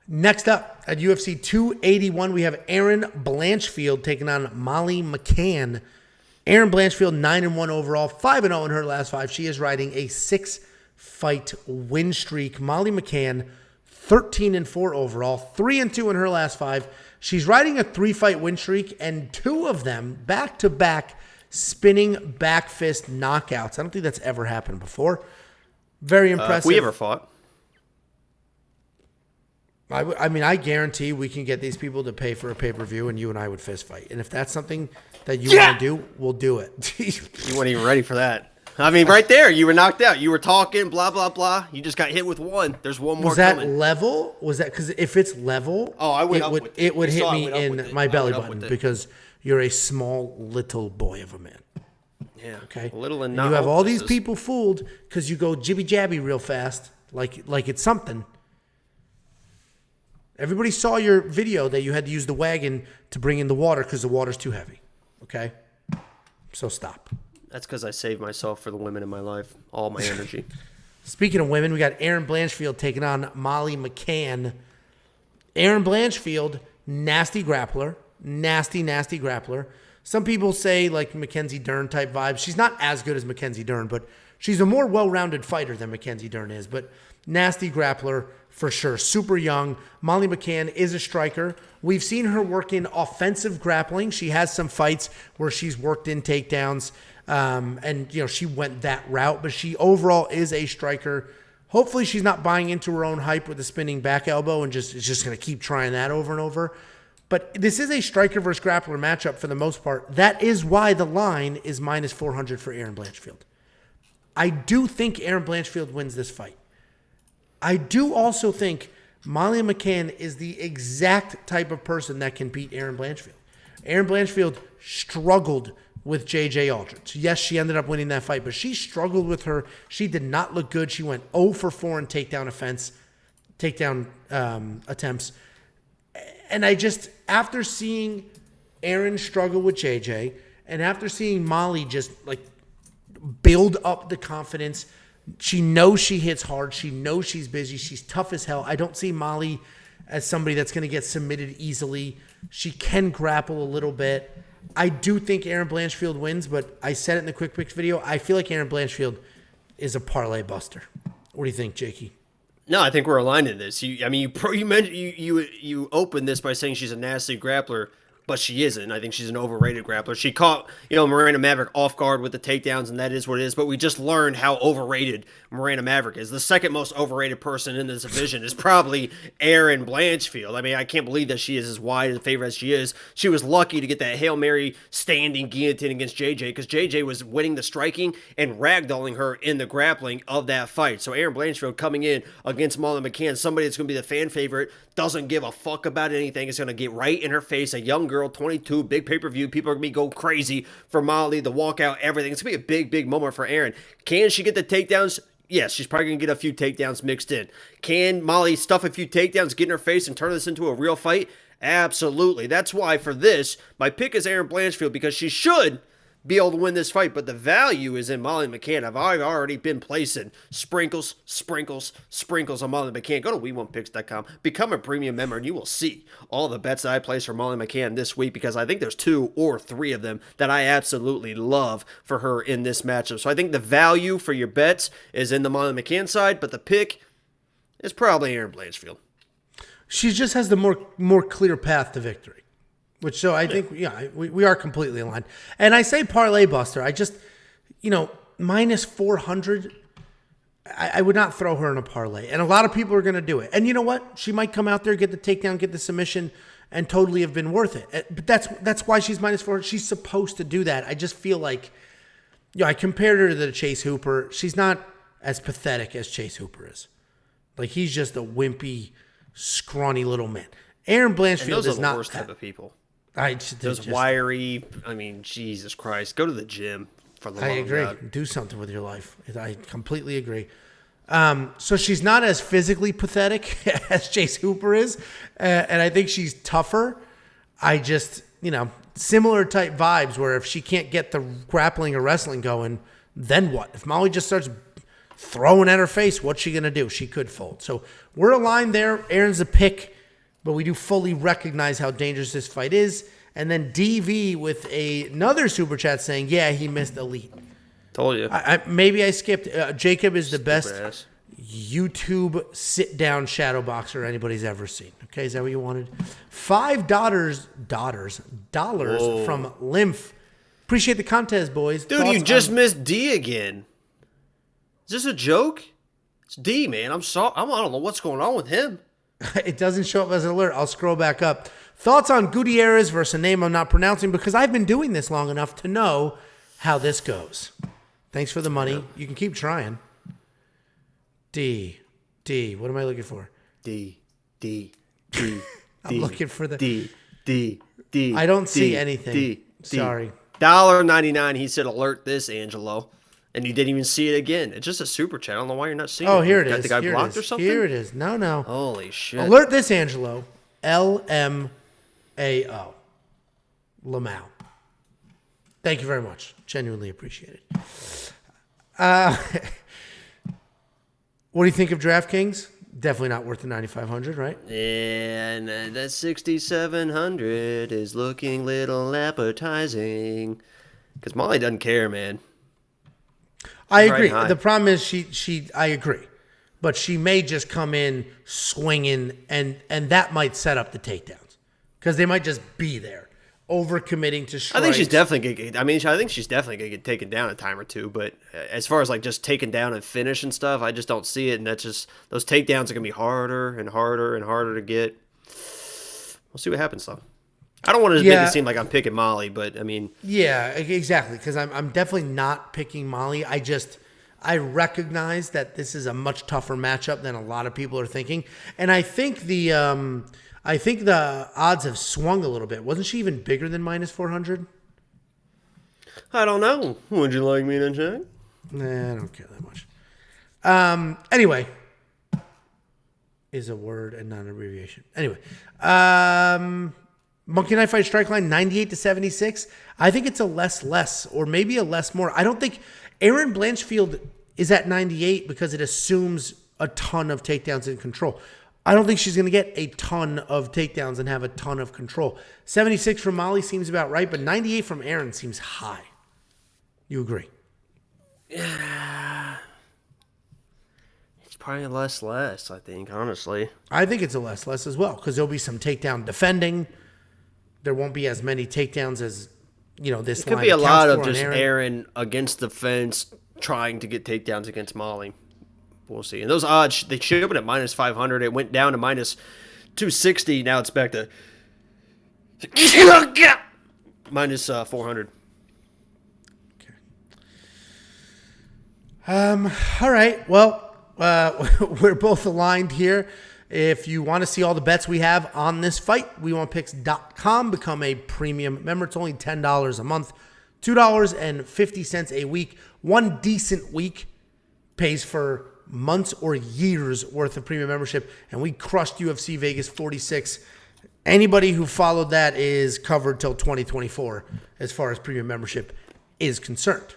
Next up at UFC 281, we have Erin Blanchfield taking on Molly McCann. Erin Blanchfield, 9-1 overall, 5-0 in her last 5. She is riding a 6-fight win streak. Molly McCann, 13-4 overall, 3-2 in her last 5. She's riding a 3-fight win streak, and 2 of them back-to-back spinning back fist knockouts. I don't think that's ever happened before. Very impressive. If we ever fought. I mean, I guarantee we can get these people to pay for a pay-per-view, and you and I would fist fight. And if that's something that you want to do, we'll do it. You weren't even ready for that. I mean, right there, you were knocked out. You were talking, blah, blah, blah. You just got hit with one. There's one more coming. Was that level? Was that because if it's level, it would hit me in my belly button because you're a small little boy of a man. Yeah. Okay. Little and and not. you have all these people fooled because you go jibby jabby real fast, like it's something. Everybody saw your video that you had to use the wagon to bring in the water because the water's too heavy. Okay? So stop. That's because I saved myself for the women in my life. All my energy. Speaking of women, we got Erin Blanchfield taking on Molly McCann. Erin Blanchfield, nasty grappler. Nasty grappler. Some people say like Mackenzie Dern type vibes. She's not as good as Mackenzie Dern, but she's a more well-rounded fighter than Mackenzie Dern is. But nasty grappler for sure. Super young. Molly McCann is a striker. We've seen her work in offensive grappling. She has some fights where she's worked in takedowns. And, she went that route. But she overall is a striker. Hopefully she's not buying into her own hype with the spinning back elbow and is just going to keep trying that over and over. But this is a striker versus grappler matchup for the most part. That is why the line is minus 400 for Erin Blanchfield. I do think Erin Blanchfield wins this fight. I do also think Molly McCann is the exact type of person that can beat Erin Blanchfield. Erin Blanchfield struggled with J.J. Aldrich. Yes, she ended up winning that fight, but she struggled with her. She did not look good. She went 0 for 4 in takedown attempts. And after seeing Erin struggle with J.J., and after seeing Molly just build up the confidence, she knows she hits hard. She knows she's busy. She's tough as hell. I don't see Molly as somebody that's going to get submitted easily. She can grapple a little bit. I do think Erin Blanchfield wins, but I said it in the Quick Picks video. I feel like Erin Blanchfield is a parlay buster. What do you think, Jakey? No, I think we're aligned in this. You mentioned you opened this by saying she's a nasty grappler, but she isn't. I think she's an overrated grappler. She caught, Miranda Maverick off guard with the takedowns, and that is what it is. But we just learned how overrated Miranda Maverick is. The second most overrated person in this division is probably Erin Blanchfield. I mean, I can't believe that she is as wide in favor as she is. She was lucky to get that Hail Mary standing guillotine against JJ because JJ was winning the striking and ragdolling her in the grappling of that fight. So Erin Blanchfield coming in against Molly McCann, somebody that's going to be the fan favorite, doesn't give a fuck about anything, is going to get right in her face, a young girl, 22, big pay-per-view. People are going to go crazy for Molly, the walkout, everything. It's going to be a big, big moment for Erin. Can she get the takedowns? Yes, she's probably going to get a few takedowns mixed in. Can Molly stuff a few takedowns, get in her face, and turn this into a real fight? Absolutely. That's why for this, my pick is Erin Blanchfield because she should be able to win this fight, but the value is in Molly McCann. I've already been placing sprinkles on Molly McCann. Go to we1picks.com, become a premium member, and you will see all the bets that I place for Molly McCann this week because I think there's 2 or 3 of them that I absolutely love for her in this matchup. So I think the value for your bets is in the Molly McCann side, but the pick is probably Erin Blanchfield. She just has the more clear path to victory. I think, we are completely aligned. And I say parlay buster. I just, minus 400, I would not throw her in a parlay. And a lot of people are going to do it. And you know what? She might come out there, get the takedown, get the submission, and totally have been worth it. But that's why she's minus 400. She's supposed to do that. I just feel like, I compared her to the Chase Hooper. She's not as pathetic as Chase Hooper is. Like, he's just a wimpy, scrawny little man. Erin Blanchfield is not the worst type of people. Those wiry, Jesus Christ. Go to the gym for the love of God. I agree. Do something with your life. I completely agree. So she's not as physically pathetic as Chase Hooper is. And I think she's tougher. I just, similar type vibes where if she can't get the grappling or wrestling going, then what? If Molly just starts throwing at her face, what's she going to do? She could fold. So we're aligned there. Erin's a pick. but we do fully recognize how dangerous this fight is. And then DV with another super chat saying, yeah, he missed Elite. Told you. Maybe I skipped. Jacob is the Stupid best ass. YouTube sit-down shadow boxer anybody's ever seen. Okay, is that what you wanted? $5 from Lymph. Appreciate the contest, boys. Dude, Thoughts you just on- missed D again. Is this a joke? It's D, man. I'm sorry. I don't know what's going on with him. It doesn't show up as an alert. I'll scroll back up. Thoughts on Gutierrez versus a name I'm not pronouncing because I've been doing this long enough to know how this goes. Thanks for the money. You can keep trying. D. What am I looking for? D. I'm looking for the... D. I don't see anything. Sorry. $1.99. He said, alert this, Angelo. And you didn't even see it again. It's just a super chat. I don't know why you're not seeing it. Oh, here it Got is. the guy Here blocked it or is. something? Here it is. No. Holy shit. Alert this, Angelo. LMAO. Lamau. Thank you very much. Genuinely appreciate it. What do you think of DraftKings? Definitely not worth the $9,500, right? And that 6,700 is looking a little appetizing. Because Molly doesn't care, man. I agree. high. The problem is I agree. But she may just come in swinging, and that might set up the takedowns. Because they might just be there, overcommitting to strikes. I think she's definitely going to get, I think she's definitely going to get taken down a time or two. But as far as like just taken down and finish and stuff, I just don't see it. And that's just, those takedowns are going to be harder and harder and harder to get. We'll see what happens, though. I don't want to make it seem like I'm picking Molly, but I mean. Yeah, exactly. Because I'm definitely not picking Molly. I recognize that this is a much tougher matchup than a lot of people are thinking, and I think the odds have swung a little bit. Wasn't she even bigger than -400? I don't know. Would you like me to check? Nah, I don't care that much. Anyway, is a word and not an abbreviation. Anyway, Monkey Knife Fight Strike Line 98-76. I think it's a less, or maybe a less more. I don't think Erin Blanchfield is at 98 because it assumes a ton of takedowns and control. I don't think she's going to get a ton of takedowns and have a ton of control. 76 from Molly seems about right, but 98 from Erin seems high. You agree? Yeah. It's probably less, I think, honestly. I think it's a less as well because there'll be some takedown defending. There won't be as many takedowns as, this It could be a lot of just Erin against the fence trying to get takedowns against Molly. We'll see. And those odds, they should open at -500. It went down to -260. Now it's back to -400. Okay. All right. Well, we're both aligned here. If you want to see all the bets we have on this fight, WeWantPicks.com. Become a premium member. It's only $10 a month, $2.50 a week. One decent week pays for months or years worth of premium membership, and we crushed UFC Vegas 46. Anybody who followed that is covered till 2024 as far as premium membership is concerned.